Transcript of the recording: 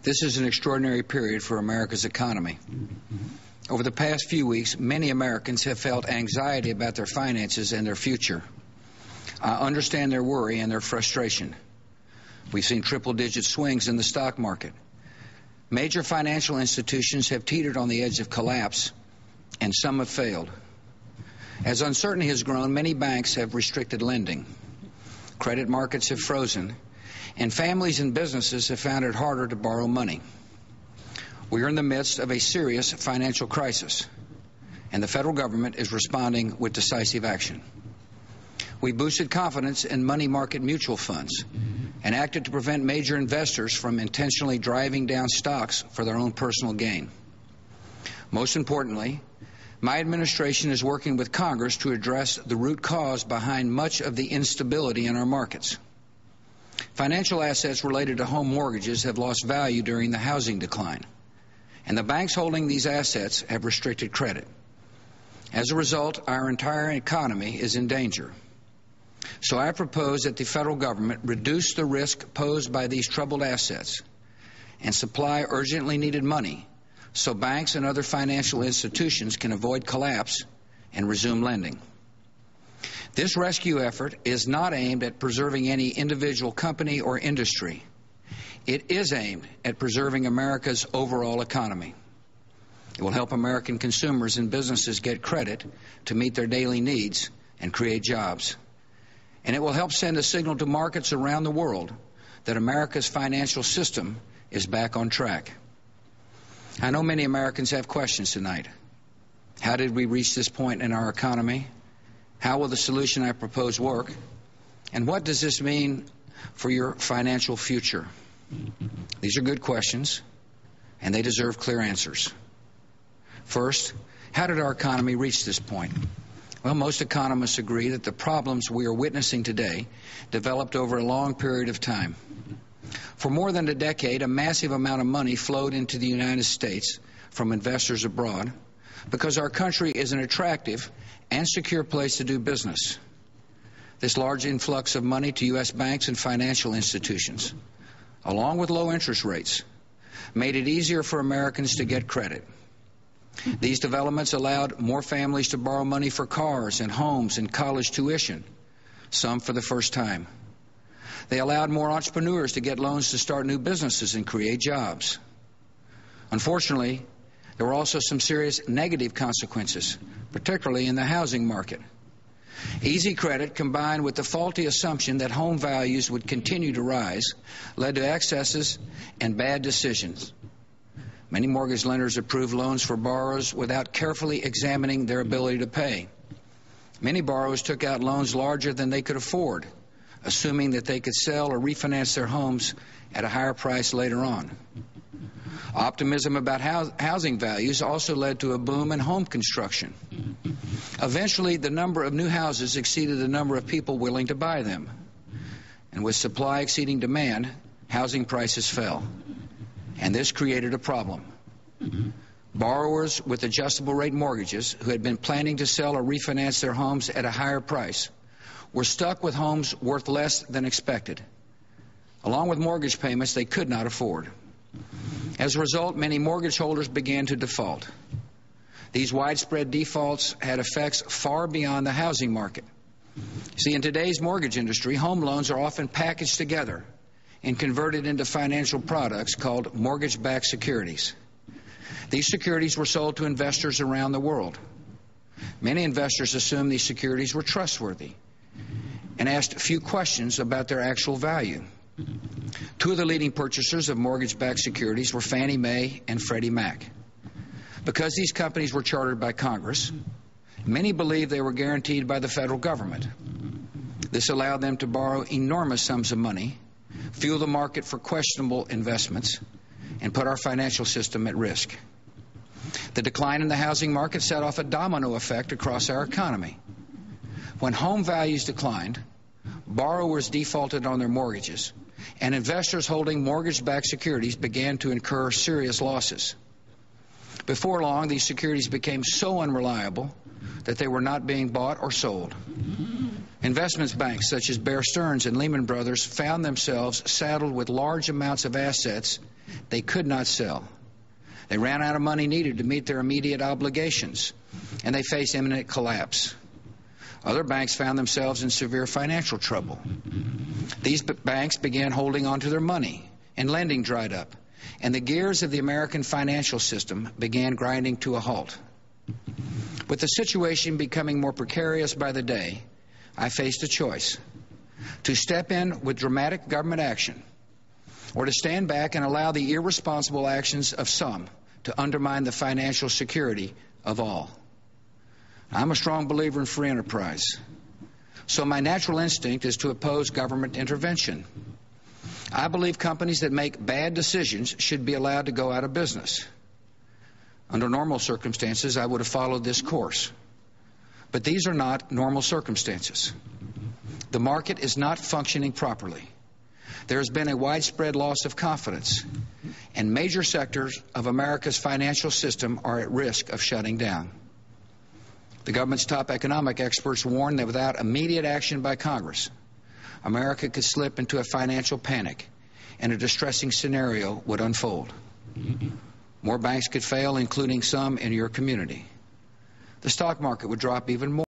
This is an extraordinary period for America's economy. Over the past few weeks, many Americans have felt anxiety about their finances and their future. I understand their worry and their frustration. We've seen triple-digit swings in the stock market. Major financial institutions have teetered on the edge of collapse, and some have failed. As uncertainty has grown, many banks have restricted lending. Credit markets have frozen, and families and businesses have found it harder to borrow money. We are in the midst of a serious financial crisis, and the federal government is responding with decisive action. We boosted confidence in money market mutual funds and acted to prevent major investors from intentionally driving down stocks for their own personal gain. Most importantly, my administration is working with Congress to address the root cause behind much of the instability in our markets. Financial assets related to home mortgages have lost value during the housing decline, and the banks holding these assets have restricted credit. As a result, our entire economy is in danger. So I propose that the federal government reduce the risk posed by these troubled assets and supply urgently needed money so banks and other financial institutions can avoid collapse and resume lending. This rescue effort is not aimed at preserving any individual company or industry. It is aimed at preserving America's overall economy. It will help American consumers and businesses get credit to meet their daily needs and create jobs. And it will help send a signal to markets around the world that America's financial system is back on track. I know many Americans have questions tonight. How did we reach this point in our economy? How will the solution I propose work? And what does this mean for your financial future? These are good questions, and they deserve clear answers. First, how did our economy reach this point? Well, most economists agree that the problems we are witnessing today developed over a long period of time. For more than a decade, a massive amount of money flowed into the United States from investors abroad because our country is an attractive and secure place to do business. This large influx of money to U.S. banks and financial institutions, along with low interest rates, made it easier for Americans to get credit. These developments allowed more families to borrow money for cars and homes and college tuition, some for the first time. They allowed more entrepreneurs to get loans to start new businesses and create jobs. Unfortunately, there were also some serious negative consequences, particularly in the housing market. Easy credit, combined with the faulty assumption that home values would continue to rise, led to excesses and bad decisions. Many mortgage lenders approved loans for borrowers without carefully examining their ability to pay. Many borrowers took out loans larger than they could afford, assuming that they could sell or refinance their homes at a higher price later on. Optimism about housing values also led to a boom in home construction. Eventually, the number of new houses exceeded the number of people willing to buy them. And with supply exceeding demand, housing prices fell. And this created a problem. Borrowers with adjustable rate mortgages who had been planning to sell or refinance their homes at a higher price were stuck with homes worth less than expected, along with mortgage payments they could not afford. As a result, many mortgage holders began to default. These widespread defaults had effects far beyond the housing market. See, in today's mortgage industry, home loans are often packaged together and converted into financial products called mortgage-backed securities. These securities were sold to investors around the world. Many investors assumed these securities were trustworthy and asked few questions about their actual value. Two of the leading purchasers of mortgage-backed securities were Fannie Mae and Freddie Mac. Because these companies were chartered by Congress, many believed they were guaranteed by the federal government. This allowed them to borrow enormous sums of money, fuel the market for questionable investments, and put our financial system at risk. The decline in the housing market set off a domino effect across our economy. When home values declined, borrowers defaulted on their mortgages, and investors holding mortgage-backed securities began to incur serious losses. Before long, these securities became so unreliable that they were not being bought or sold. Investment banks such as Bear Stearns and Lehman Brothers found themselves saddled with large amounts of assets they could not sell. They ran out of money needed to meet their immediate obligations, and they faced imminent collapse. Other banks found themselves in severe financial trouble. These banks began holding on to their money, and lending dried up, and the gears of the American financial system began grinding to a halt. With the situation becoming more precarious by the day, I faced a choice: to step in with dramatic government action, or to stand back and allow the irresponsible actions of some to undermine the financial security of all. I'm a strong believer in free enterprise, so my natural instinct is to oppose government intervention. I believe companies that make bad decisions should be allowed to go out of business. Under normal circumstances, I would have followed this course. But these are not normal circumstances. The market is not functioning properly. There has been a widespread loss of confidence, and major sectors of America's financial system are at risk of shutting down. The government's top economic experts warn that without immediate action by Congress, America could slip into a financial panic, and a distressing scenario would unfold. More banks could fail, including some in your community. The stock market would drop even more.